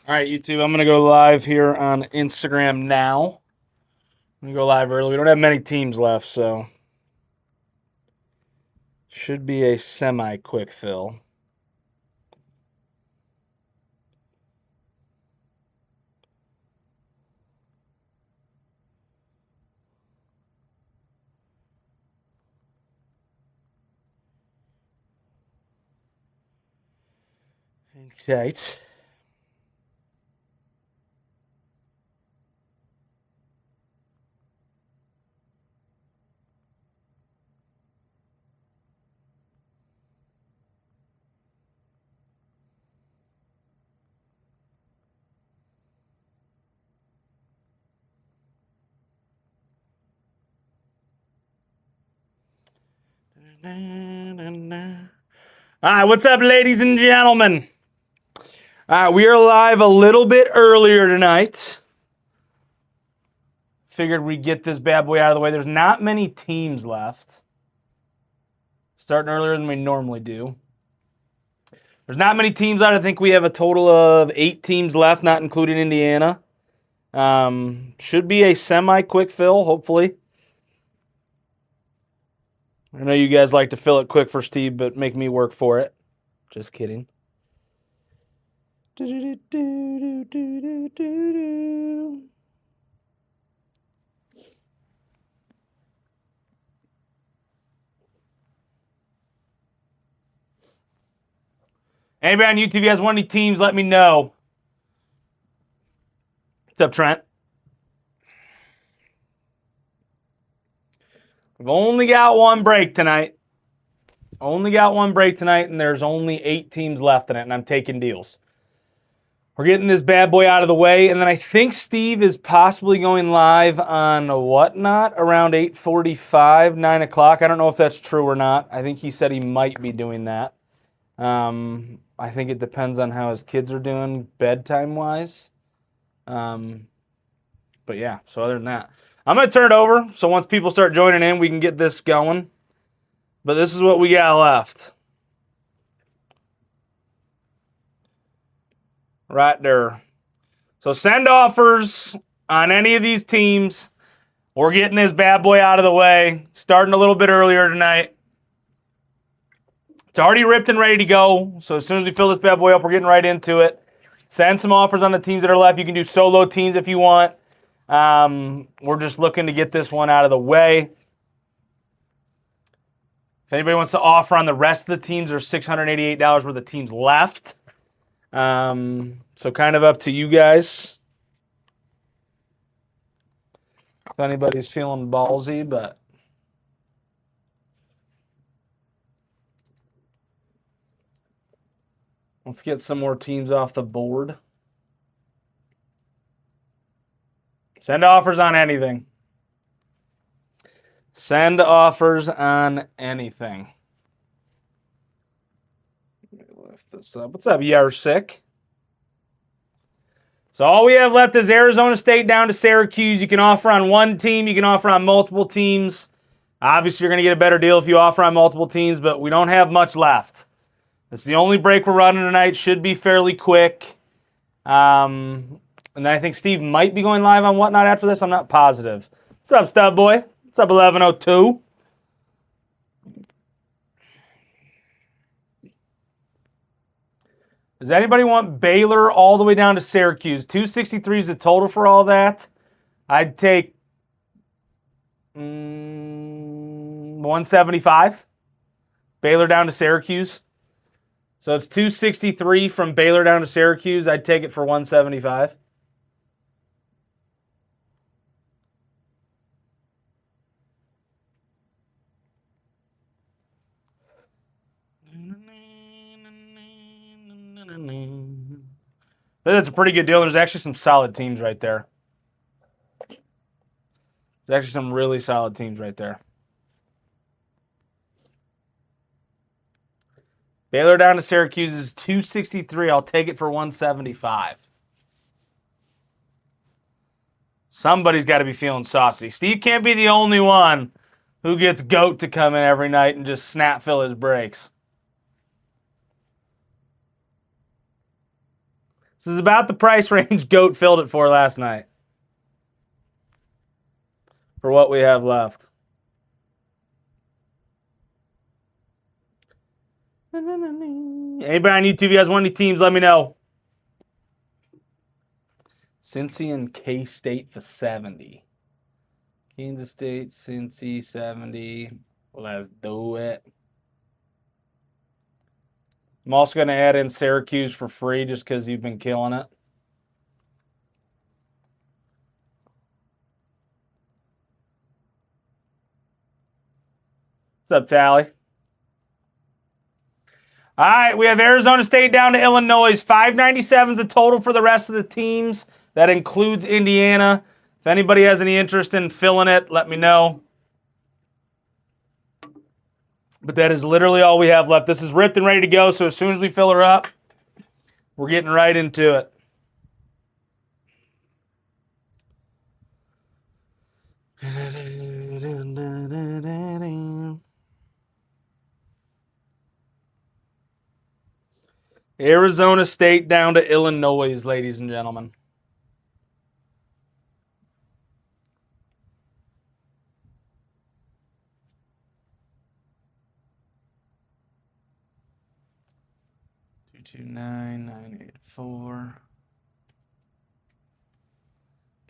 All right, YouTube, I'm going to go live here on Instagram now. I'm going to go live early. We don't have many teams left, so should be a semi-quick fill. Right. All right, what's up, ladies and gentlemen? All right, we are live a little bit earlier tonight. Figured we'd get this bad boy out of the way. There's not many teams left. Starting earlier than we normally do. There's not many teams out. I think we have a total of 8 teams left, not including Indiana. Should be a semi-quick fill, hopefully. I know you guys like to fill it quick for Steve, but make me work for it. Just kidding. Anybody on YouTube has one of these teams, let me know. What's up, Trent? We've only got one break tonight. And there's only 8 teams left in it, and I'm taking deals. We're getting this bad boy out of the way, and then I think Steve is possibly going live on Whatnot around 8:45, 9 o'clock. I don't know if that's true or not. I think he said he might be doing that. I think it depends on how his kids are doing bedtime-wise. But yeah, so other than that, I'm going to turn it over, so once people start joining in, we can get this going. But this is what we got left. Right there. So send offers on any of these teams. We're getting this bad boy out of the way. Starting a little bit earlier tonight. It's already ripped and ready to go. So as soon as we fill this bad boy up, we're getting right into it. Send some offers on the teams that are left. You can do solo teams if you want. We're just looking to get this one out of the way. If anybody wants to offer on the rest of the teams, there's $688 worth of teams left. So kind of up to you guys. If anybody's feeling ballsy, but let's get some more teams off the board. Send offers on anything. Send offers on anything. Let me lift this up. What's up, Yarsick? So all we have left is Arizona State down to Syracuse. You can offer on one team. You can offer on multiple teams. Obviously, you're going to get a better deal if you offer on multiple teams, but we don't have much left. It's the only break we're running tonight. Should be fairly quick. And then I think Steve might be going live on Whatnot after this. I'm not positive. What's up, Stub Boy? What's up, 1102? Does anybody want Baylor all the way down to Syracuse? 263 is the total for all that. I'd take 175. Baylor down to Syracuse. So it's 263 from Baylor down to Syracuse. I'd take it for 175. That's a pretty good deal. There's actually some solid teams right there. There's actually some really solid teams right there. Baylor down to Syracuse is 263. I'll take it for 175. Somebody's got to be feeling saucy. Steve can't be the only one who gets GOAT to come in every night and just snap fill his brakes. This is about the price range GOAT filled it for last night. For what we have left. Anybody on YouTube has one of the teams, let me know. Cincy and K-State for 70. Kansas State, Cincy, 70. Let's do it. I'm also going to add in Syracuse for free just because you've been killing it. What's up, Tally? All right, we have Arizona State down to Illinois. 597 is the total for the rest of the teams. That includes Indiana. If anybody has any interest in filling it, let me know. But that is literally all we have left. This is ripped and ready to go, so as soon as we fill her up, we're getting right into it. Arizona State down to Illinois, ladies and gentlemen. $229,984.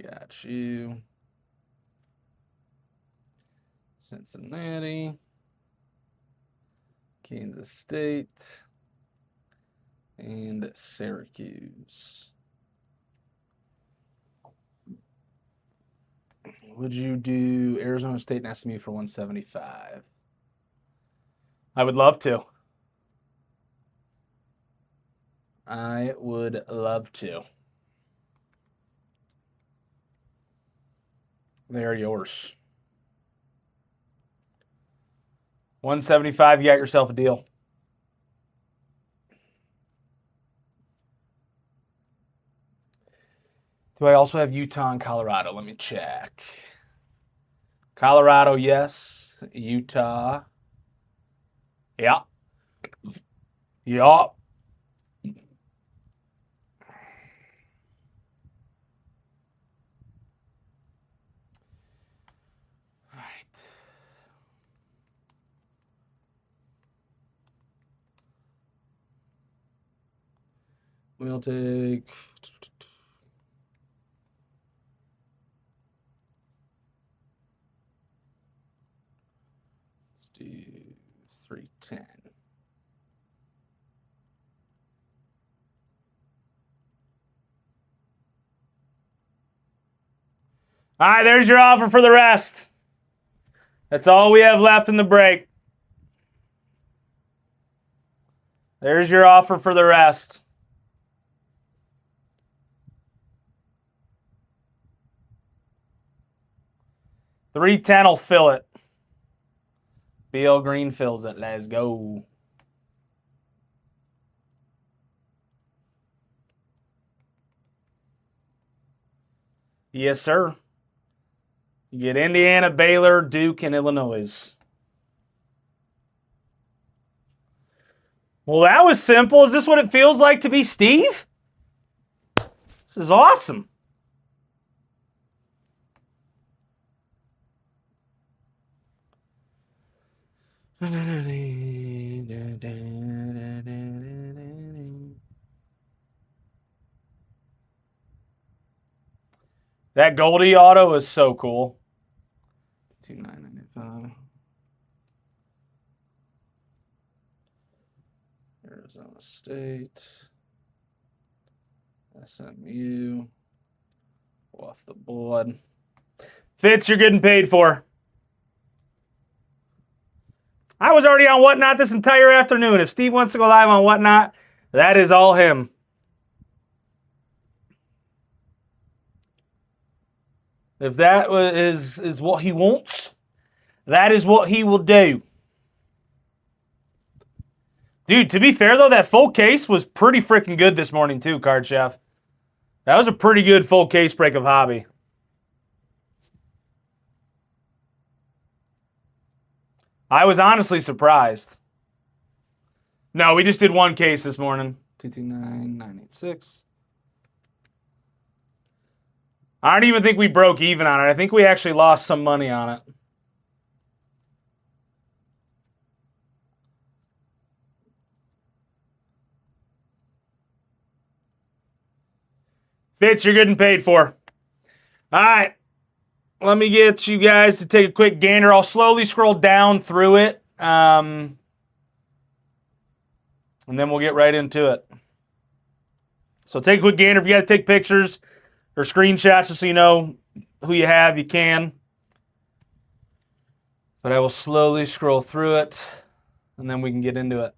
Got you. Cincinnati. Kansas State. And Syracuse. Would you do Arizona State and SMU for 175? I would love to. I would love to. They are yours. 175, you got yourself a deal. Do I also have Utah and Colorado? Let me check. Colorado, yes. Utah. Yeah. Yeah. All right. We'll take... do 310. All right, there's your offer for the rest. That's all we have left in the break. There's your offer for the rest. $310 will fill it. BL Green fills it. Let's go. Yes, sir. You get Indiana, Baylor, Duke, and Illinois. Well, that was simple. Is this what it feels like to be Steve? This is awesome. That Goldie auto is so cool. 2,995. Arizona State. SMU. Off the board. Fitz, you're getting paid for. I was already on Whatnot this entire afternoon. If Steve wants to go live on Whatnot, that is all him. If that is what he wants, that is what he will do. Dude, to be fair, though, that full case was pretty freaking good this morning, too, Card Chef. That was a pretty good full case break of Hobby. I was honestly surprised. No, we just did one case this morning. 229,986. I don't even think we broke even on it. I think we actually lost some money on it. Fitz, you're getting paid for. All right. Let me get you guys to take a quick gander. I'll slowly scroll down through it. And then we'll get right into it. So take a quick gander. If you got to take pictures or screenshots just so you know who you have, you can. But I will slowly scroll through it, and then we can get into it.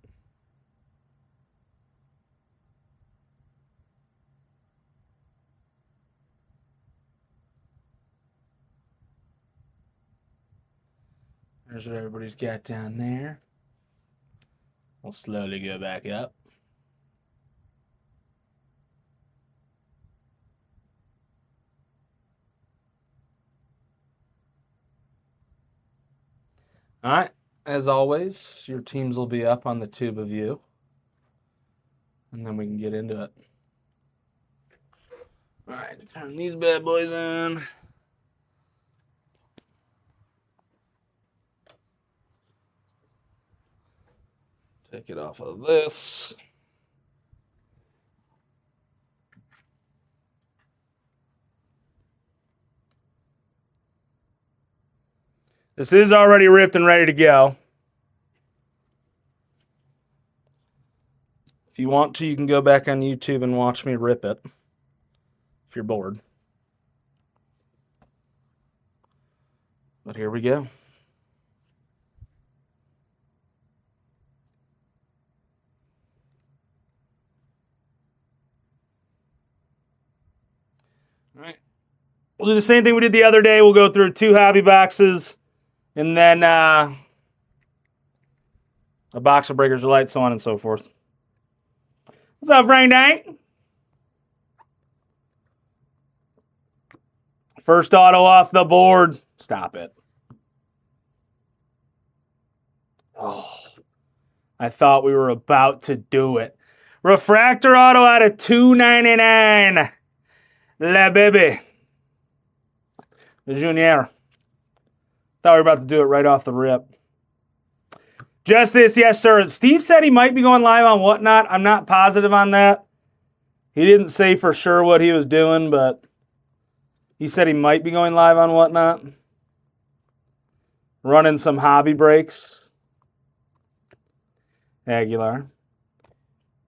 There's what everybody's got down there. We'll slowly go back up. All right. As always, your teams will be up on the tube of you. And then we can get into it. All right. Turn these bad boys in. Take it off of this. This is already ripped and ready to go. If you want to, you can go back on YouTube and watch me rip it. If you're bored. But here we go. All right. We'll do the same thing we did the other day. We'll go through 2 hobby boxes and then a box of Breakers Delight, so on and so forth. What's up, Frank Dank? First auto off the board. Stop it. Oh, I thought we were about to do it. Refractor auto out of $2.99. La baby. The Junior. Thought we were about to do it right off the rip. Just this, yes, sir. Steve said he might be going live on Whatnot. I'm not positive on that. He didn't say for sure what he was doing, but he said he might be going live on Whatnot. Running some hobby breaks. Aguilar.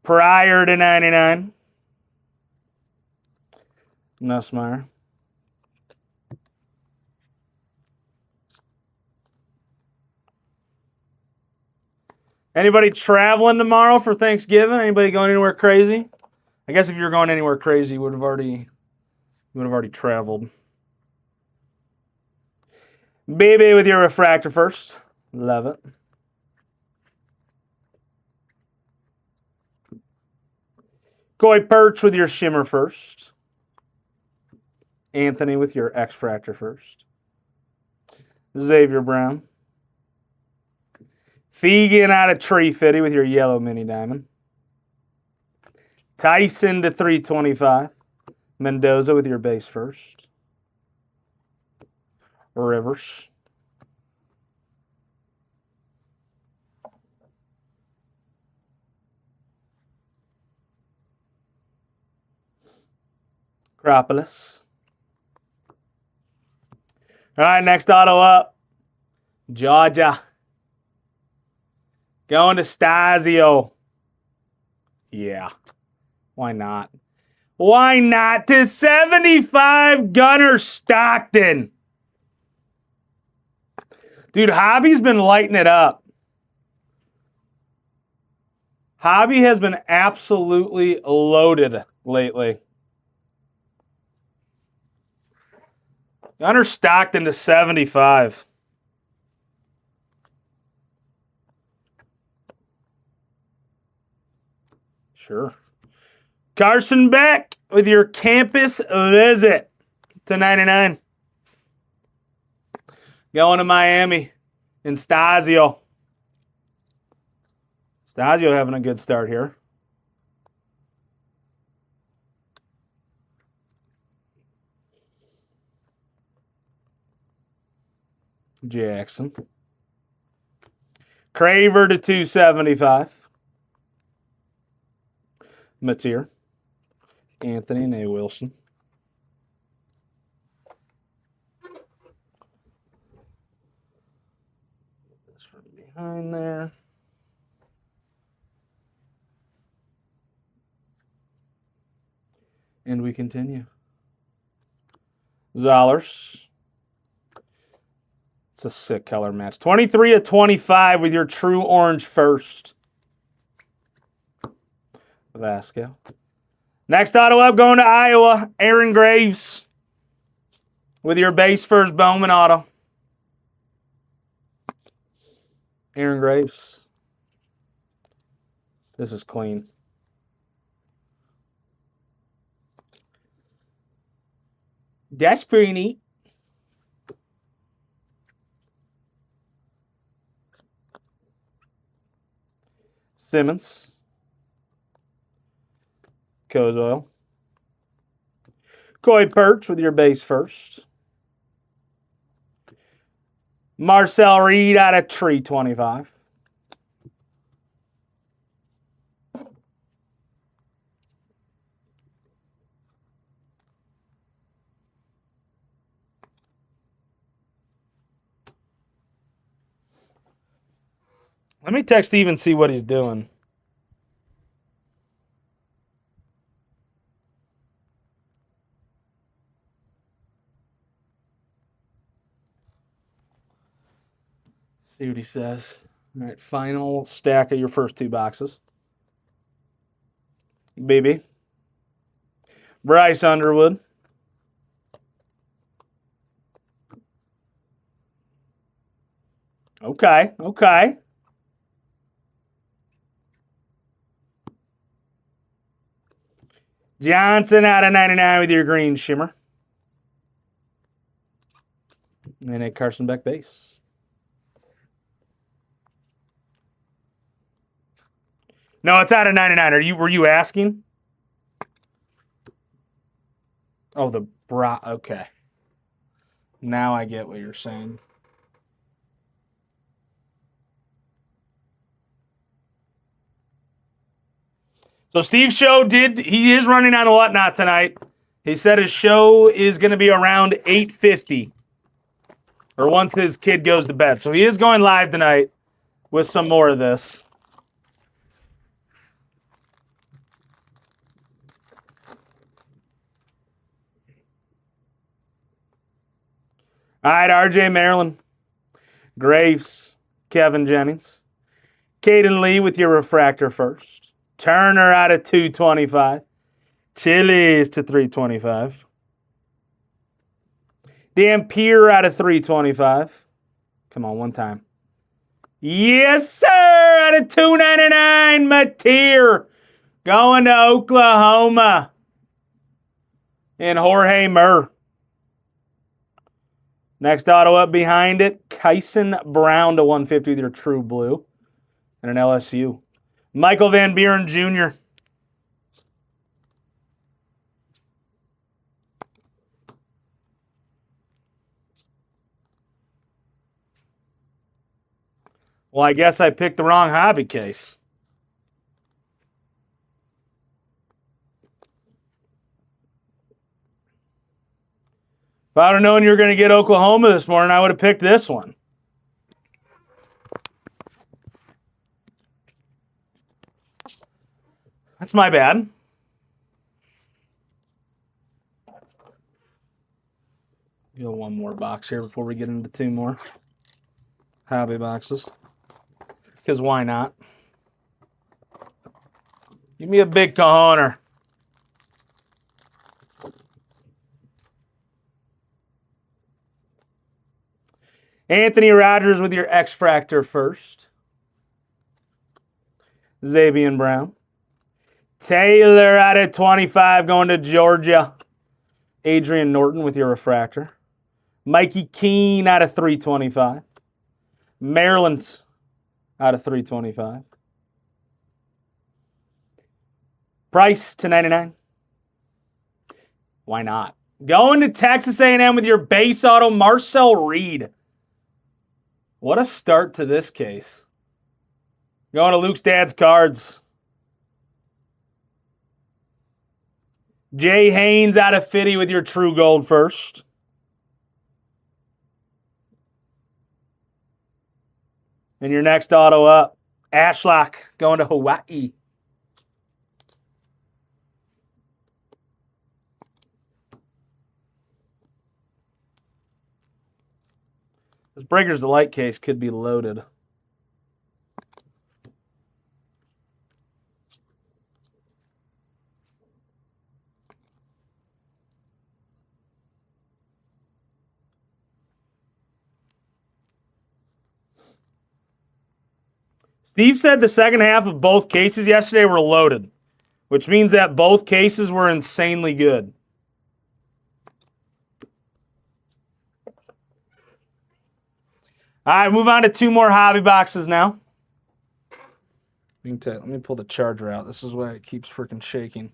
Prior to 99. Nussmeier. Anybody traveling tomorrow for Thanksgiving? Anybody going anywhere crazy? I guess if you were going anywhere crazy, you would have already traveled. BB with your refractor first. Love it. Coy Perch with your shimmer first. Anthony with your X-Fractor first. Xavier Brown. Fegan out of Tree Fitty with your yellow mini diamond. Tyson to 325. Mendoza with your base first. Rivers. Acropolis. All right, next auto up. Georgia. Going to Stasio. Yeah. Why not? Why not? To 75 Gunner Stockton. Dude, Hobby's been lighting it up. Hobby has been absolutely loaded lately. Gunner Stockton to 75. Sure. Carson Beck with your campus visit to 99. Going to Miami in Stasio. Stasio having a good start here. Jackson. Craver to 275. Mateer. Anthony and A. Wilson. This from behind there. And we continue. Zollers. It's a sick color match. 23 of 25 with your true orange first. Vasco. Next auto up going to Iowa. Aaron Graves with your base first Bowman auto. Aaron Graves. This is clean. That's pretty neat. Simmons. Kozoil. Coy Perch with your base first. Marcel Reed out of 325. Let me text Steve and see what he's doing. See what he says. All right, final stack of your first two boxes. BB. Bryce Underwood. Okay, okay. Johnson out of 99 with your green shimmer. And a Carson Beck base. No, it's out of 99. Were you asking? Oh, the bra. Okay. Now I get what you're saying. So Steve's show he is running on a whatnot tonight. He said his show is going to be around 8:50 or once his kid goes to bed. So he is going live tonight with some more of this. All right, RJ Maryland, Graves, Kevin Jennings, Caden Lee with your refractor first. Turner out of 225. Chili's to 325. Dampier out of 325. Come on, one time. Yes, sir, out of 299. Mateer going to Oklahoma. And Jorge Murr. Next auto up behind it, Kyson Brown to 150 with your true blue. And an LSU. Michael Van Buren Jr. Well, I guess I picked the wrong hobby case. If I would have known you were going to get Oklahoma this morning, I would have picked this one. That's my bad. Go one more box here before we get into two more hobby boxes. Because why not? Give me a big cojoner. Anthony Rogers with your X-Fractor first. Xavier Brown. Taylor out of 25 going to Georgia. Adrian Norton with your refractor. Mikey Keene out of 325. Maryland out of 325. Price to 99. Why not? Going to Texas A&M with your base auto, Marcel Reed. What a start to this case. Going to Luke's dad's cards. Jay Haynes out of 50 with your true gold first. And your next auto up, Ashlock going to Hawaii. This Breakers Delight case could be loaded. Steve said the second half of both cases yesterday were loaded, which means that both cases were insanely good. All right, move on to 2 more hobby boxes now. Let me pull the charger out. This is why it keeps freaking shaking.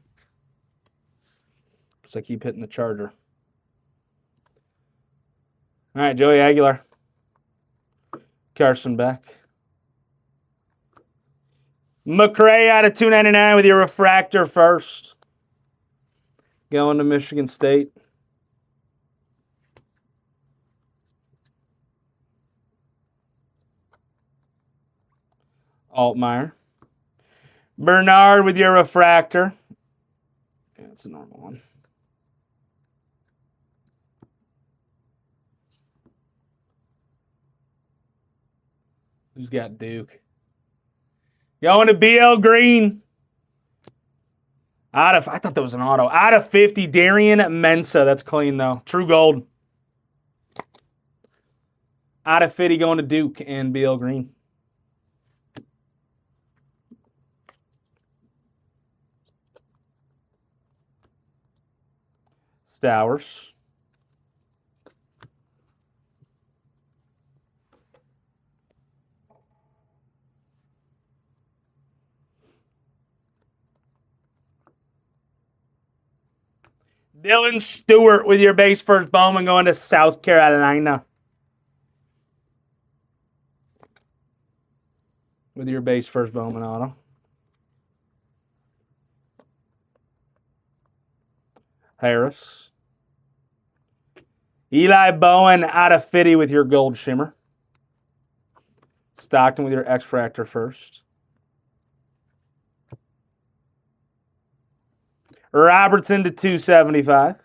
Because I keep hitting the charger. All right, Joey Aguilar. Carson Beck. McRae out of 299 with your refractor first. Going to Michigan State. Altmaier. Bernard with your refractor. Yeah, it's a normal one. Who's got Duke? Going to BL Green. I thought that was an auto. Out of 50, Darian Mensa. That's clean, though. True gold. Out of 50, going to Duke and BL Green. Stowers. Dylan Stewart with your base first Bowman going to South Carolina. With your base first Bowman auto. Harris. Eli Bowen out of 50 with your gold shimmer. Stockton with your X-Fractor first. Robertson to 275.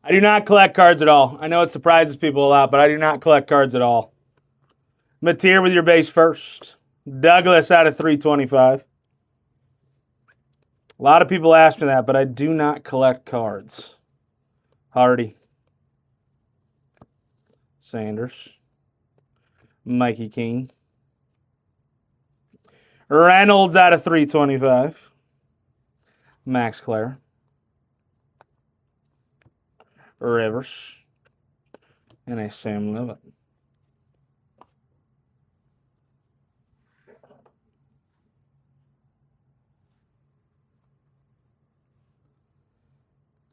I do not collect cards at all. I know it surprises people a lot, but I do not collect cards at all. Mateer with your base first. Douglas out of 325. A lot of people ask me that, but I do not collect cards. Hardy. Sanders. Mikey King. Reynolds out of 325. Max Clare. Rivers. And a Sam Levitt.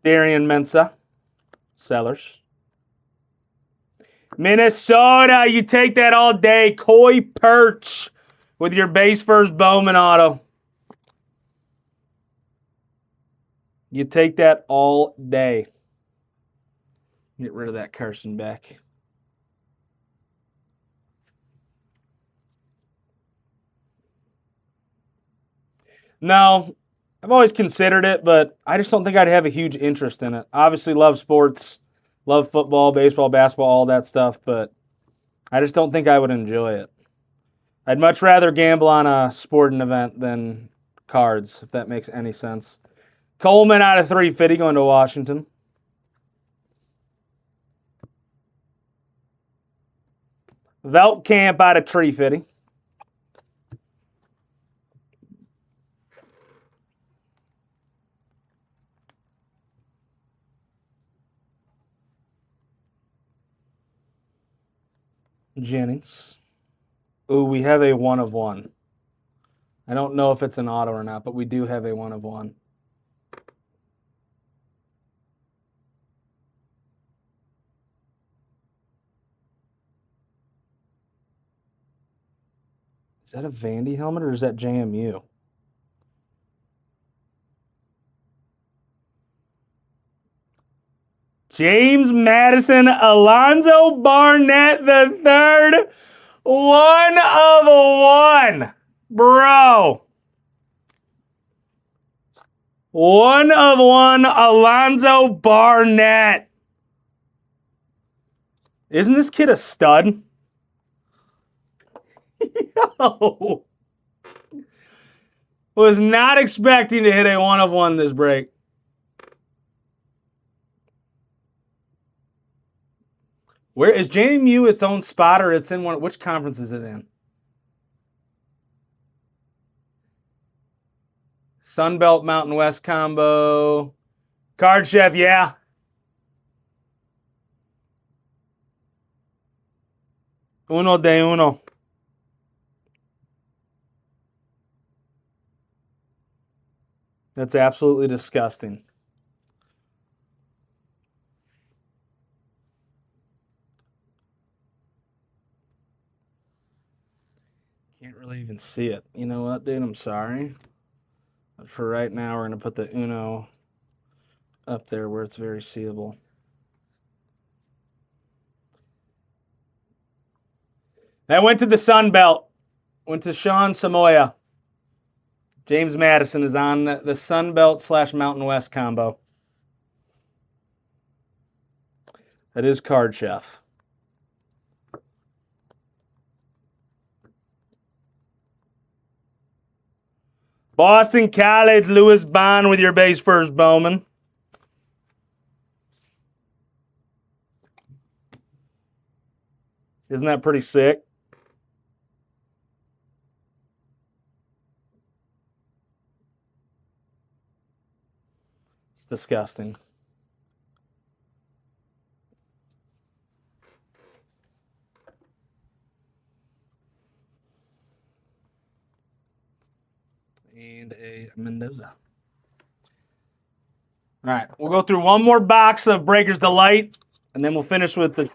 Darian Mensa. Sellers. Minnesota, you take that all day. Coy Perch with your base first Bowman auto. You take that all day. Get rid of that Carson Beck. No, I've always considered it, but I just don't think I'd have a huge interest in it. Obviously, love sports, love football, baseball, basketball, all that stuff, but I just don't think I would enjoy it. I'd much rather gamble on a sporting event than cards, if that makes any sense. Coleman out of 350 going to Washington. Veltkamp out of Tree Fitty. Jennings. Ooh, we have a 1 of 1. I don't know if it's an auto or not, but we do have a 1 of 1. Is that a Vandy helmet or is that JMU? James Madison, Alonzo Barnett the third. 1 of 1. Bro. 1 of 1, Alonzo Barnett. Isn't this kid a stud? Yo. Was not expecting to hit a 1 of 1 this break. Where is JMU its own spot or it's in one? Which conference is it in? Sunbelt Mountain West combo. Card Chef, yeah. Uno de uno. That's absolutely disgusting. Can't really even see it. You know what, dude? I'm sorry. But for right now, we're going to put the Uno up there where it's very seeable. That went to the Sun Belt. Went to Sean Samoya. James Madison is on the Sun Belt / Mountain West combo. That is Card Chef. Boston College, Lewis Bond with your base first, Bowman. Isn't that pretty sick? It's disgusting. And a Mendoza. All right, we'll go through one more box of Breakers Delight, and then we'll finish with the.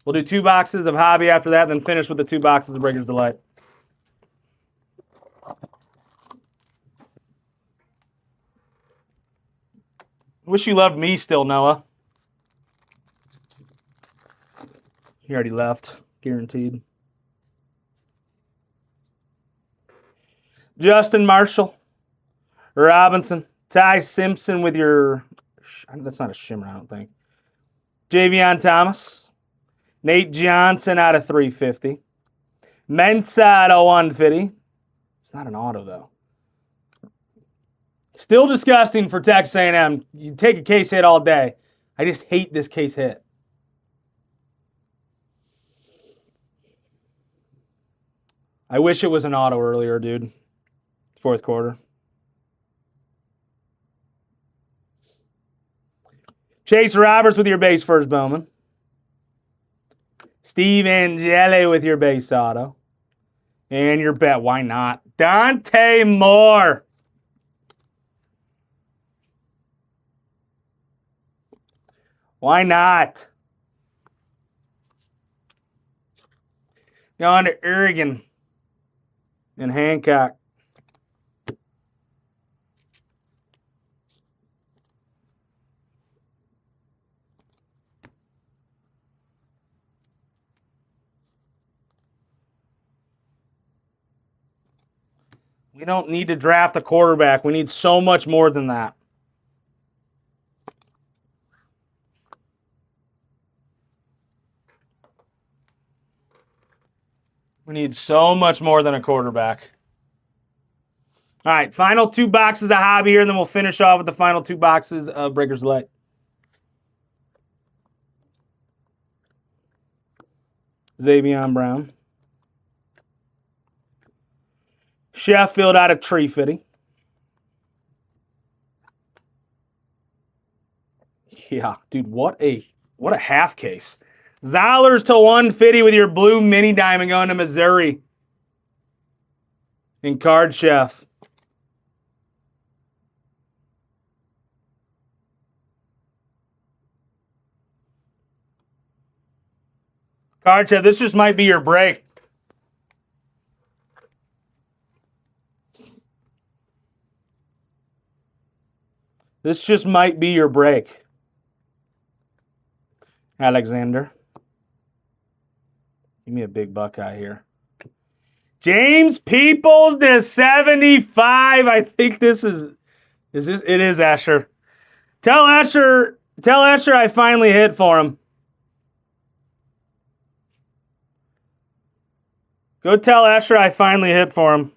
We'll do 2 boxes of Hobby after that, then finish with the 2 boxes of Breakers Delight. Wish you loved me still, Noah. He already left, guaranteed. Justin Marshall, Robinson, Ty Simpson with your. That's not a shimmer, I don't think. Javion Thomas, Nate Johnson out of 350. Mensa out of 150. It's not an auto, though. Still disgusting for Texas A&M. You take a case hit all day. I just hate this case hit. I wish it was an auto earlier, dude. 4th quarter. Chase Roberts with your base first, Bowman. Steve Angeli with your base auto. And your bet, why not? Dante Moore. Why not? Going to Oregon and Hancock. We don't need to draft a quarterback. We need so much more than that. We need so much more than a quarterback. All right, final 2 boxes of Hobby here, and then we'll finish off with the final 2 boxes of Breakers Delight. Xavion Brown. Sheffield out of Tree Fitting. Yeah, dude, what a half case. Zollers to 150 with your blue mini diamond going to Missouri. In Card Chef. Card Chef, this just might be your break. This just might be your break. Alexander. Give me a big Buckeye here. James Peoples to 75. I think this is this? It is Escher. Tell Escher I finally hit for him. Go tell Escher I finally hit for him.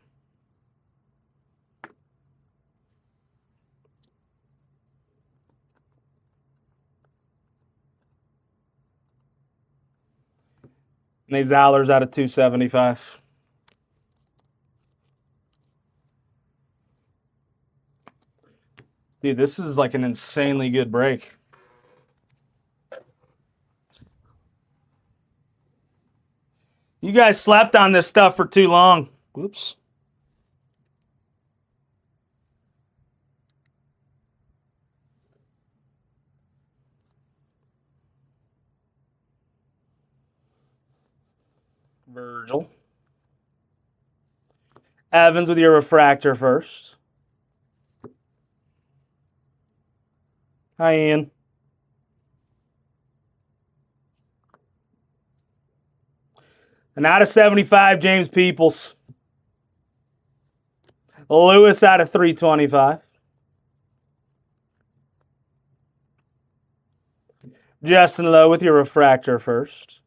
And these Zollers out of 275. Dude, this is like an insanely good break. You guys slept on this stuff for too long. Whoops. Virgil. Evans with your refractor first. Hi, Ian. And out of 75, James Peoples. Lewis out of 325. Justin Lowe with your refractor first.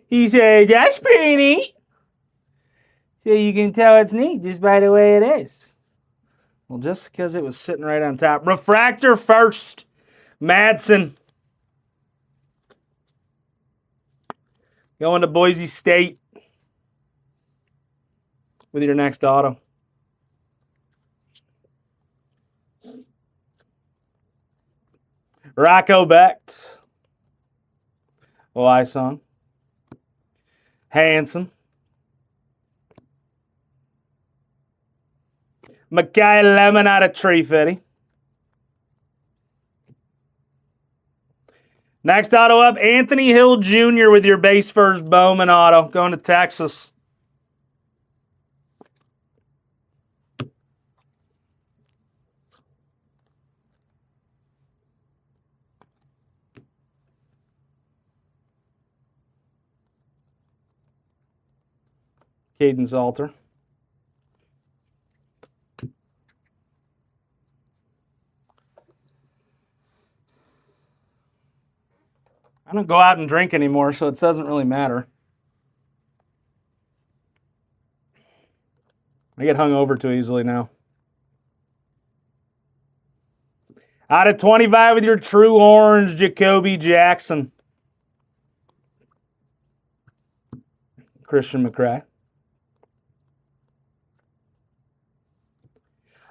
He said, that's pretty neat. So you can tell it's neat just by the way it is. Well, just because it was sitting right on top. Refractor first. Madsen. Going to Boise State with your next auto. Rocco Becht. Wysong. Hanson. Mackay Lemon out of Tree Fitty. Next auto up, Anthony Hill Jr. with your base first Bowman auto. Going to Texas. Caden Salter. I don't go out and drink anymore, so it doesn't really matter. I get hung over too easily now. Out of 25 with your true orange, Jacoby Jackson. Christian McCray.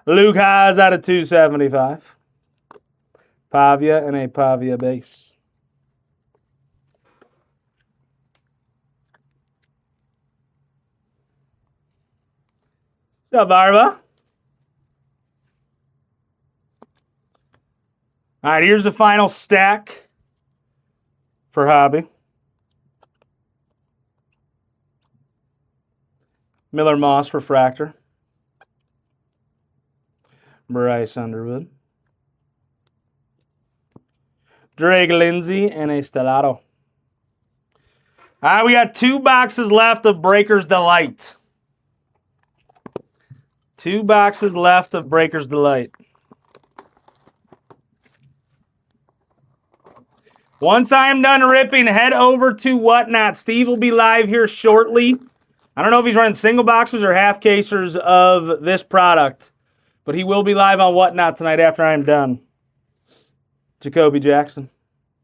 Luke Haas out of 275. Pavia and a Pavia base. What's up, Barba? All right, here's the final stack for Hobby. Miller Moss refractor. Bryce Underwood. Drake Lindsay and a Stellato. All right, we got 2 boxes left of Breaker's Delight. 2 boxes left of Breaker's Delight. Once I am done ripping, head over to Whatnot. Steve will be live here shortly. I don't know if he's running single boxes or half casers of this product, but he will be live on Whatnot tonight after I'm done. Jacoby Jackson,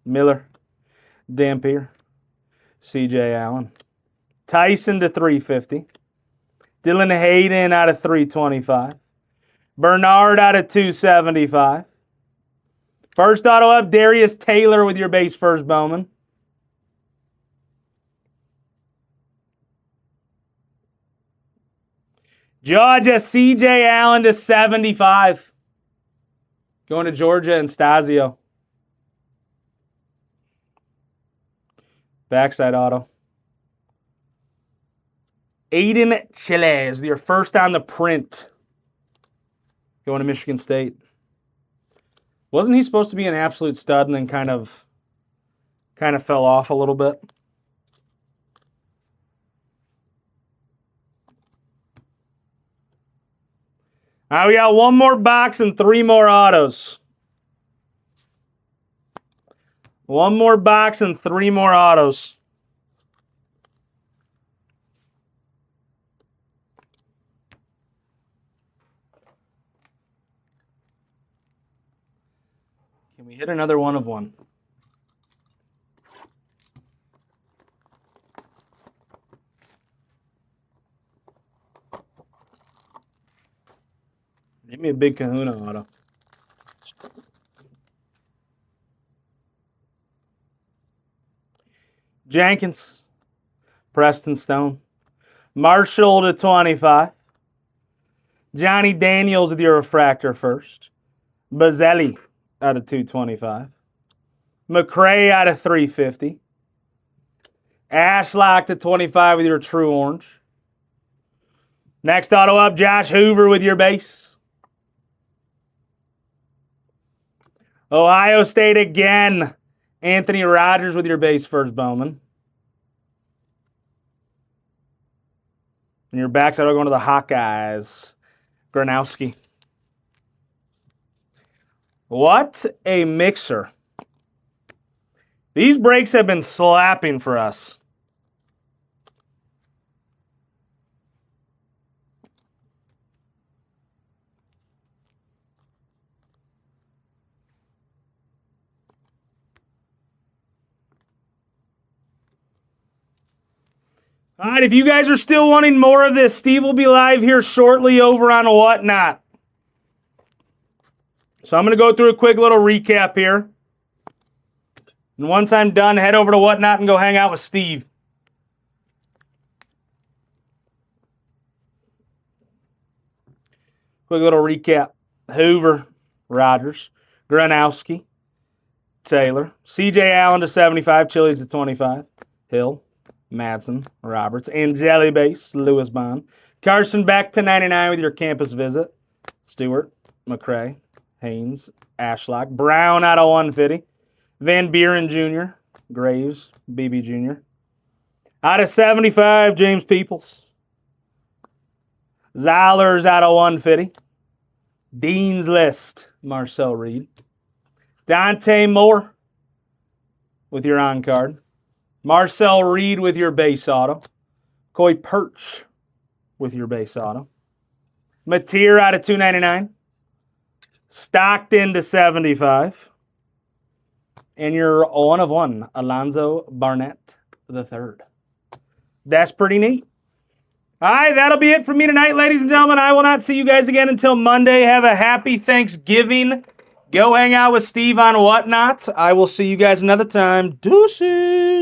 Miller, Dampier, C.J. Allen, Tyson to 350, Dylan Hayden out of 325, Bernard out of 275, First auto up, Darius Taylor with your base first, Bowman. Georgia, C.J. Allen to 75. Going to Georgia and Stasio. Backside auto. Aiden Chiles, your first on the print. Going to Michigan State. Wasn't he supposed to be an absolute stud and then kind of fell off a little bit? All right, we got one more box and 3 more autos. One more box and 3 more autos. Can we hit another one of one? Give me a big kahuna auto. Jenkins, Preston Stone, Marshall to 25. Johnny Daniels with your refractor first. Bazzelli out of 225. McCray out of 350. Ashlock to 25 with your true orange. Next auto up, Josh Hoover with your base. Ohio State again. Anthony Rogers with your base first, Bowman. And your backside are going to the Hawkeyes. Gronowski. What a mixer. These breaks have been slapping for us. All right, if you guys are still wanting more of this, Steve will be live here shortly over on Whatnot. So I'm going to go through a quick little recap here. And once I'm done, head over to Whatnot and go hang out with Steve. Quick little recap. Hoover, Rogers, Gronowski, Taylor, C.J. Allen to 75, Chili's to 25, Hill, Madsen, Roberts, Angeli base, Lewis Bond. Carson back to 99 with your campus visit. Stewart, McCray, Haynes, Ashlock. Brown out of 150. Van Buren Jr., Graves, BB Jr. Out of 75, James Peoples. Zollers out of 150. Dean's List, Marcel Reed. Dante Moore with your on-card. Marcel Reed with your base auto. Coy Perch with your base auto. Mateer out of 299. Stockton to 75. And your one of one, Alonzo Barnett III. That's pretty neat. All right, that'll be it for me tonight, ladies and gentlemen. I will not see you guys again until Monday. Have a happy Thanksgiving. Go hang out with Steve on Whatnot. I will see you guys another time. Deuces.